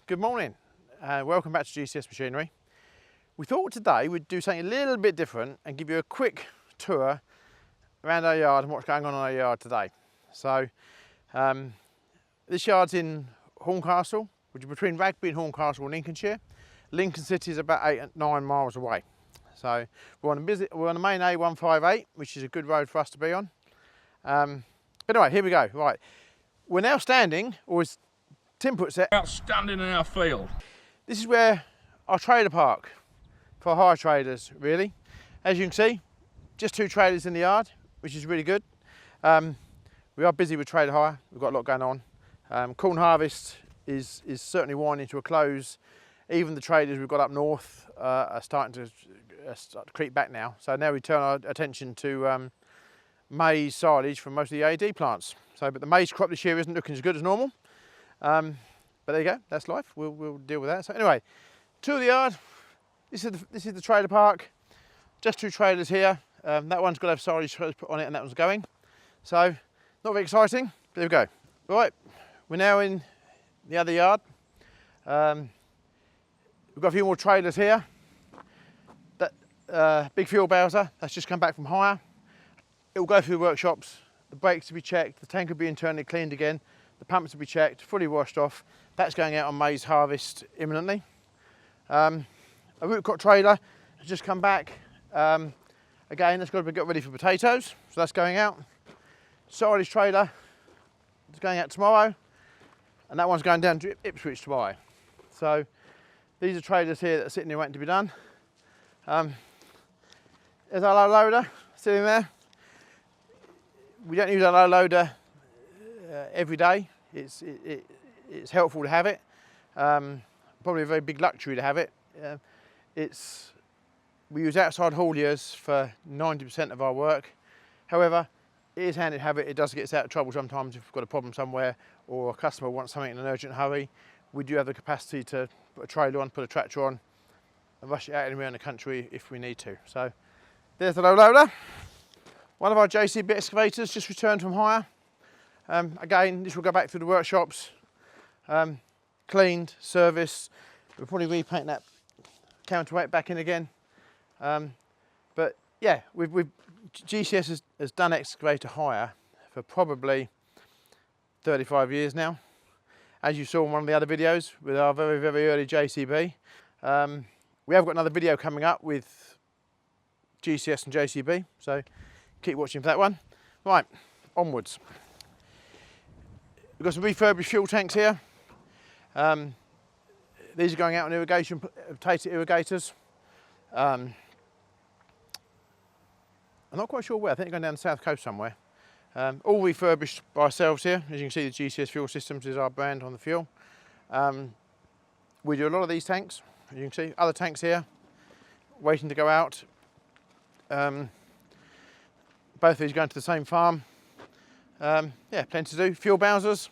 Good morning, welcome back to GCS Machinery. We thought today we'd do something a little bit different and give you a quick tour around our yard and what's going on in our yard today. So this yard's in Horncastle, which is between Rugby and Horncastle in Lincolnshire. Lincoln City is about 8 or 9 miles away. So we're on the main A158, which is a good road for us to be on. But anyway, here we go. Right, we're now standing, or as Tim puts it, Outstanding in our field. This is where our trailer park for hire traders, really. As you can see, just 2 trailers in the yard, which is really good. We are busy with trailer hire. We've got a lot going on. Corn harvest is certainly winding to a close. Even the trailers we've got up north are starting to start to creep back now. So now we turn our attention to maize silage from most of the AD plants. But the maize crop this year isn't looking as good as normal. But there you go, that's life. We'll deal with that. So anyway, tour of the yard. This is the trailer park. Just 2 trailers here. That one's got to have silage put on it, and that one's going. So not very exciting. But there we go. Right, we're now in the other yard. We've got a few more trailers here. That big fuel bowser that's just come back from hire. It will go through the workshops. The brakes will be checked. The tank will be internally cleaned again. The pumps will be checked, fully washed off. That's going out on maize harvest imminently. A root crop trailer has just come back. Again, that's got to be got ready for potatoes, so that's going out. Silage trailer is going out tomorrow, and that one's going down to Ipswich tomorrow. So these are trailers here that are sitting there waiting to be done. There's our low loader sitting there. We don't use our low loader every day. It's helpful to have it. Probably a very big luxury to have it. We use outside hauliers for 90% of our work. However, it is handy to have it. It does get us out of trouble sometimes if we've got a problem somewhere or a customer wants something in an urgent hurry. We do have the capacity to put a trailer on, put a tractor on, and rush it out anywhere in the country if we need to. So there's the low loader. One of our JCB excavators just returned from hire. Again, this will go back through the workshops, cleaned, serviced. We'll probably repaint that counterweight back in again. But yeah, GCS has done excavator hire for probably 35 years now. As you saw in one of the other videos with our very, very early JCB. We have got another video coming up with GCS and JCB, so keep watching for that one. Right, onwards. We've got some refurbished fuel tanks here. These are going out on irrigation, potato irrigators. I'm not quite sure where. I think they're going down the south coast somewhere. All refurbished by ourselves here. As you can see, the GCS Fuel Systems is our brand on the fuel. We do a lot of these tanks. As you can see, other tanks here, waiting to go out. Both of these going to the same farm. Yeah, plenty to do. Fuel bowsers.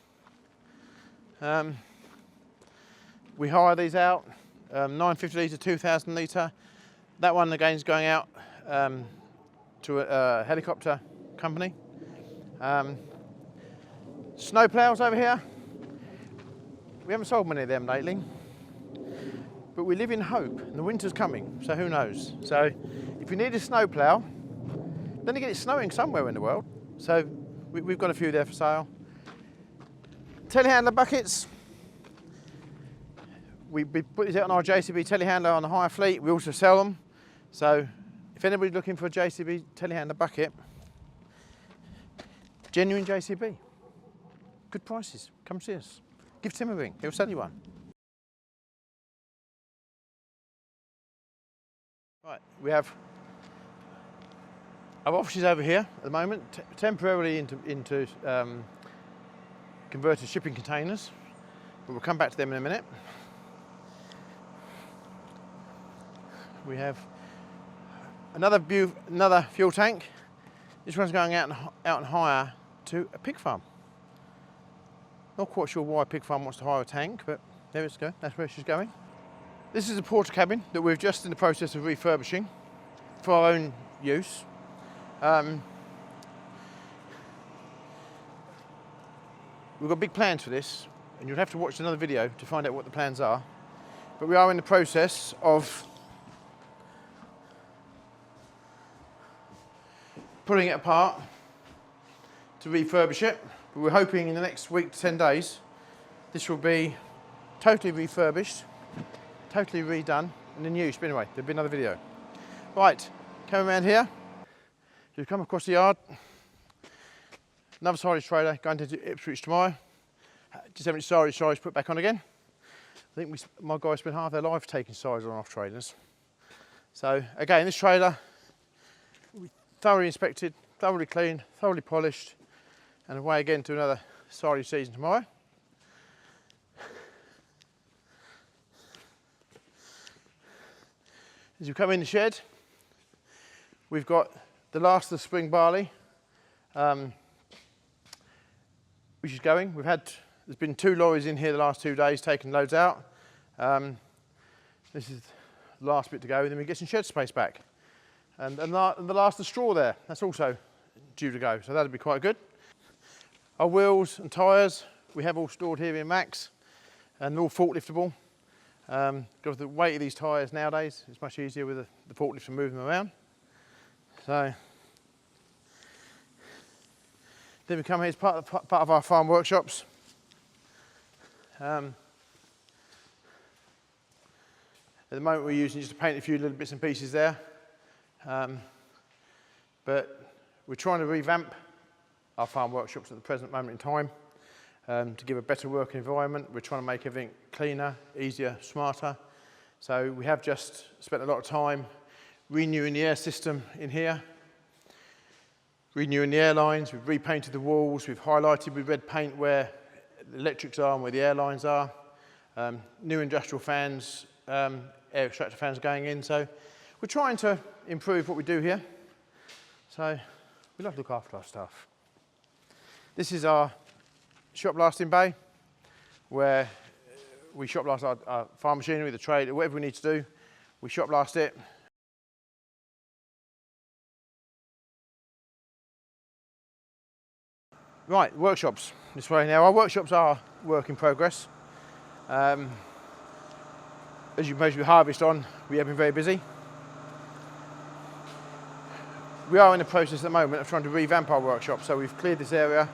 We hire these out, 950 litre, 2000 litre. That one again is going out to a helicopter company. Snow ploughs over here. We haven't sold many of them lately, but we live in hope, and the winter's coming, so who knows. So if you need a snow plough, then again it's snowing somewhere in the world, so we've got a few there for sale. Telehandler buckets. We put these out on our JCB telehandler on the hire fleet. We also sell them. So if anybody's looking for a JCB telehandler bucket, genuine JCB, good prices, come see us. Give Tim a ring, he'll sell you one. Right, we have our offices over here at the moment, temporarily into converted shipping containers, but we'll come back to them in a minute. We have another fuel tank. This one's going out and hire to a pig farm. Not quite sure why a pig farm wants to hire a tank, but there it's go. That's where she's going. This is a porter cabin that we're just in the process of refurbishing for our own use. We've got big plans for this. and you'll have to watch another video to find out what the plans are. But we are in the process of pulling it apart to refurbish it. But we're hoping in the next week to 10 days, this will be totally refurbished, totally redone, and in use. But anyway, there'll be another video. Right, coming around here, you'll come across the yard. Another silage trailer going to Ipswich tomorrow. Just having silage put back on again. I think my guys spend half their life taking silage on off trailers. So again, this trailer will be thoroughly inspected, thoroughly cleaned, thoroughly polished, and away again to another silage season tomorrow. As you come in the shed, we've got the last of the spring barley, which is going. There's been 2 lorries in here the last 2 days taking loads out. This is the last bit to go, and then we get some shed space back. And the last of the straw there, that's also due to go, so that'll be quite good. Our wheels and tyres, we have all stored here in Max, and they're all forkliftable. Because the weight of these tyres nowadays, it's much easier with the forklift to move them around. So, then we come here as part of our farm workshops. At the moment we're using just to paint a few little bits and pieces there. But we're trying to revamp our farm workshops at the present moment in time to give a better working environment. We're trying to make everything cleaner, easier, smarter. So we have just spent a lot of time renewing the air system in here, renewing the air lines. We've repainted the walls, we've highlighted with red paint where the electrics are and where the air lines are. New industrial fans, air extractor fans going in. So we're trying to improve what we do here. So we love to look after our stuff. This is our shop blasting bay, where we shop blast our farm machinery, the trade, whatever we need to do, we shop blast it. Right, workshops this way now. Our workshops are work in progress. As you most of harvest on, we have been very busy. We are in the process at the moment of trying to revamp our workshop. So we've cleared this area,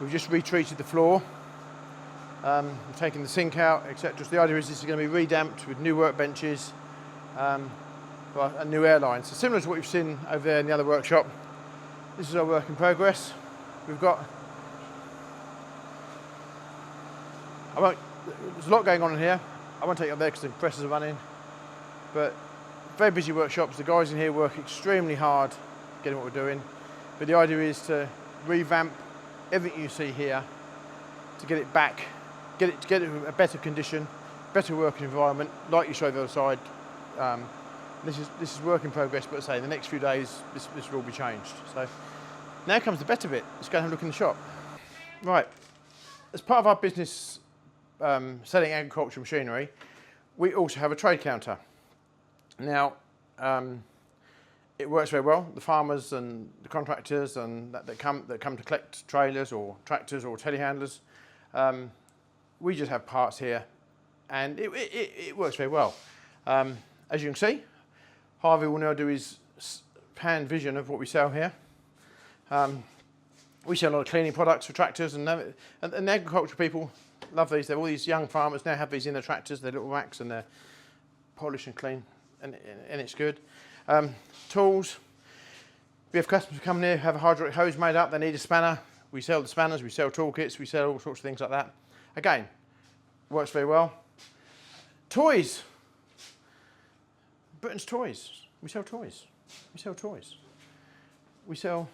we've just retreated the floor, we've taken the sink out, etc. So the idea is this is going to be redamped with new workbenches and new airlines. So similar to what you've seen over there in the other workshop, this is our work in progress. We've got, there's a lot going on in here. I won't take you up there because the compressors are running, but very busy workshops. The guys in here work extremely hard getting what we're doing, but the idea is to revamp everything you see here to get it back, get it in a better condition, better working environment, like you showed the other side. This is work in progress, but I say in the next few days this will all be changed. So now comes the better bit. Let's go and have a look in the shop. Right, as part of our business selling agricultural machinery, we also have a trade counter. Now, it works very well. The farmers and the contractors and that come to collect trailers or tractors or telehandlers, we just have parts here, and it works very well. As you can see, Harvey will now do his pan vision of what we sell here. We sell a lot of cleaning products for tractors, and agricultural people love these. All these young farmers now have these in their tractors, their little racks, and they're polished and clean, and it's good. Tools. We have customers who come here, have a hydraulic hose made up, they need a spanner. We sell the spanners, we sell toolkits, we sell all sorts of things like that. Again, works very well. Toys. Britain's Toys. We sell toys. We sell toys. We sell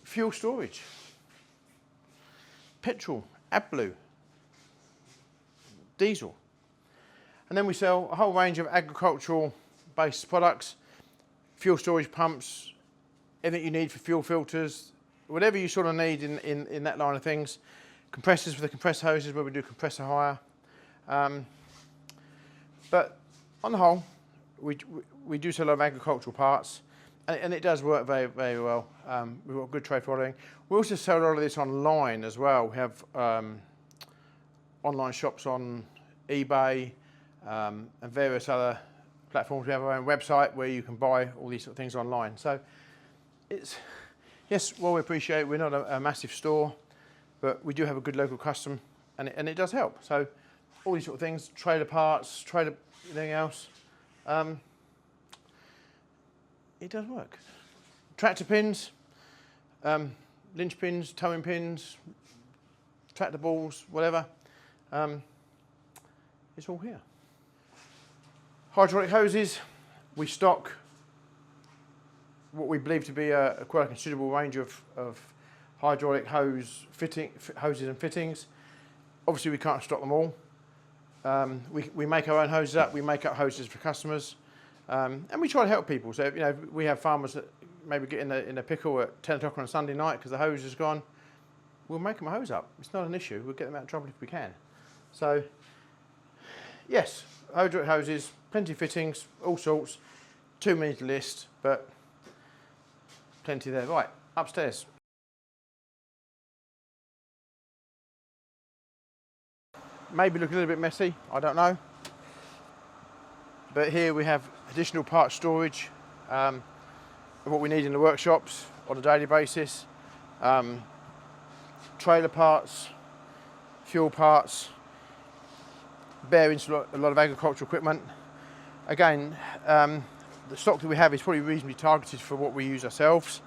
fuel storage, petrol, AdBlue, diesel. And then we sell a whole range of agricultural based products, fuel storage pumps, everything you need for fuel filters, whatever you sort of need in that line of things. Compressors for the compressor hoses where we do compressor hire. But on the whole, we do sell a lot of agricultural parts, And it does work very, very well. We've got good trade following. We also sell a lot of this online as well. We have online shops on eBay and various other platforms. We have our own website where you can buy all these sort of things online. So it's, yes, well, we appreciate it. We're not a massive store, but we do have a good local custom, and it does help. So all these sort of things, trailer parts, anything else, it does work. Tractor pins, linch pins, towing pins, tractor balls, whatever. It's all here. Hydraulic hoses, we stock what we believe to be quite a considerable range of hydraulic hoses and fittings. Obviously we can't stock them all. We make our own hoses up, we make up hoses for customers, and we try to help people. So, you know, we have farmers that maybe get in a pickle at 10 o'clock on a Sunday night because the hose is gone. We'll make them a hose up. It's not an issue. We'll get them out of trouble if we can. So, yes, hydraulic hoses, plenty of fittings, all sorts. Too many to list, but plenty there. Right, upstairs. Maybe look a little bit messy, I don't know. But here we have additional part storage of what we need in the workshops on a daily basis. Trailer parts, fuel parts, bearings for a lot of agricultural equipment. Again, the stock that we have is probably reasonably targeted for what we use ourselves.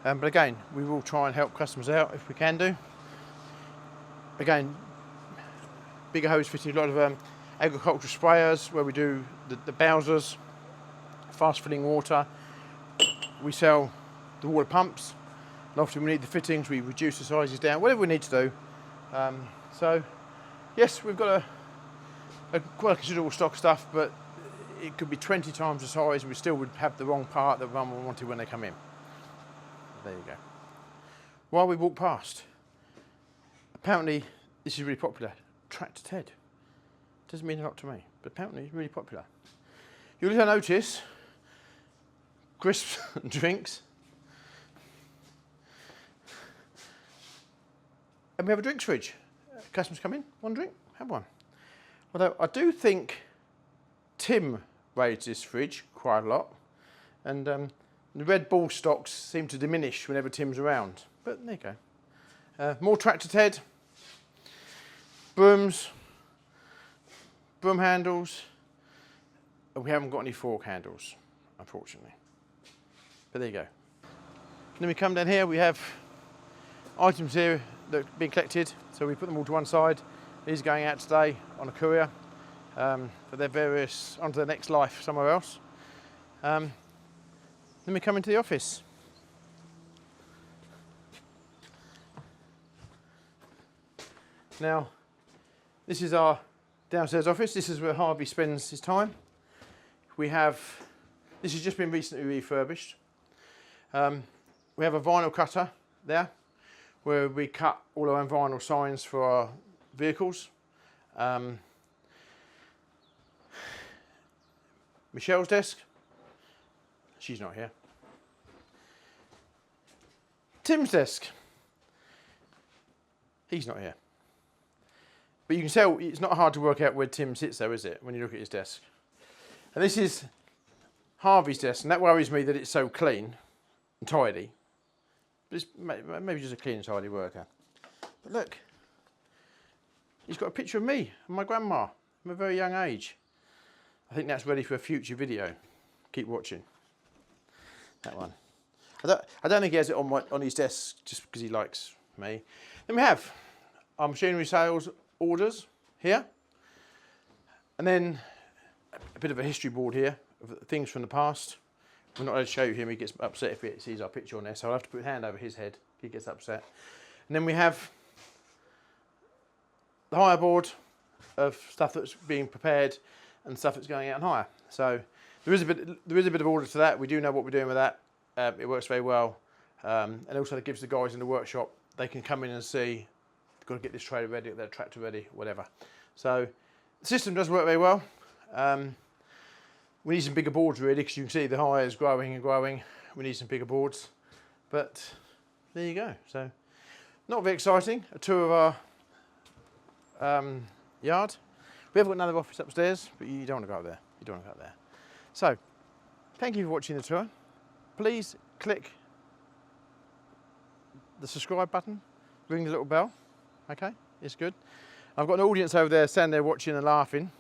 But again, we will try and help customers out if we can do. Again, bigger hose fitting, a lot of agricultural sprayers where we do the Bowsers, fast filling water. We sell the water pumps. And often we need the fittings, we reduce the sizes down, whatever we need to do. So, yes, we've got quite a considerable stock of stuff, but it could be 20 times the size and we still would have the wrong part that one wanted when they come in. There you go. While we walk past, apparently this is really popular. Tractor Ted. Doesn't mean a lot to me, but apparently it's really popular. You'll also notice crisps and drinks. And we have a drinks fridge. Customers come in, one drink, have one. Although I do think Tim raids this fridge quite a lot, and the Red Bull stocks seem to diminish whenever Tim's around. But there you go. More Tractor Ted, brooms, broom handles. We haven't got any fork handles, unfortunately. But there you go. Then we come down here, we have items here that are being collected, so we put them all to one side. These are going out today on a courier for their various, onto their next life somewhere else. Then we come into the office. Now, this is our downstairs office. This is where Harvey spends his time. We have, this has just been recently refurbished. We have a vinyl cutter there, where we cut all our own vinyl signs for our vehicles. Michelle's desk, she's not here. Tim's desk, he's not here. But you can tell it's not hard to work out where Tim sits though, is it, when you look at his desk. And this is Harvey's desk, and that worries me that it's so clean and tidy. But it's maybe just a clean and tidy worker. But look, he's got a picture of me and my grandma from a very young age. I think that's ready for a future video. Keep watching. That one. I don't think he has it on his desk just because he likes me. Then we have our machinery sales orders here. And then a bit of a history board here of things from the past. We're not allowed to show him, he gets upset if he sees our picture on there, so I'll have to put a hand over his head, he gets upset. And then we have the hire board of stuff that's being prepared and stuff that's going out on hire. So there is a bit of order to that. We do know what we're doing with that. It works very well. And also it gives the guys in the workshop, they can come in and see, got to get this trailer ready, get their tractor ready, whatever. So the system does work very well. We need some bigger boards really, because you can see the hire is growing and growing. we need some bigger boards, but there you go. So not very exciting, a tour of our yard. We have got another office upstairs, but you don't want to go up there. You don't want to go up there. So thank you for watching the tour. Please click the subscribe button, ring the little bell. Okay, it's good. I've got an audience over there standing there watching and laughing.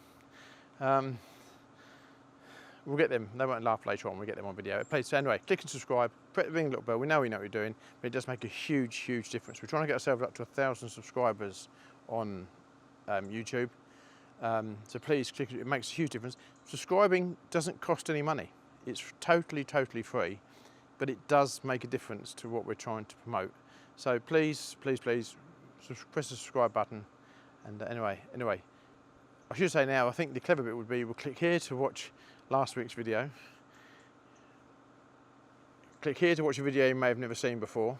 We'll get them. They won't laugh later on. We'll get them on video. Please, so anyway, click and subscribe. Ring the little bell. We know what you're doing, but it does make a huge, huge difference. We're trying to get ourselves up to 1,000 subscribers on YouTube. So please click. It makes a huge difference. Subscribing doesn't cost any money. It's totally, totally free, but it does make a difference to what we're trying to promote. So please, please, please, press the subscribe button. And anyway, I should say now, I think the clever bit would be we'll click here to watch last week's video. Click here to watch a video you may have never seen before,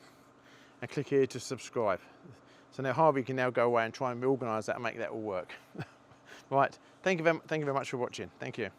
and click here to subscribe. So now Harvey can now go away and try and organise that and make that all work. Right, thank you very much for watching. Thank you.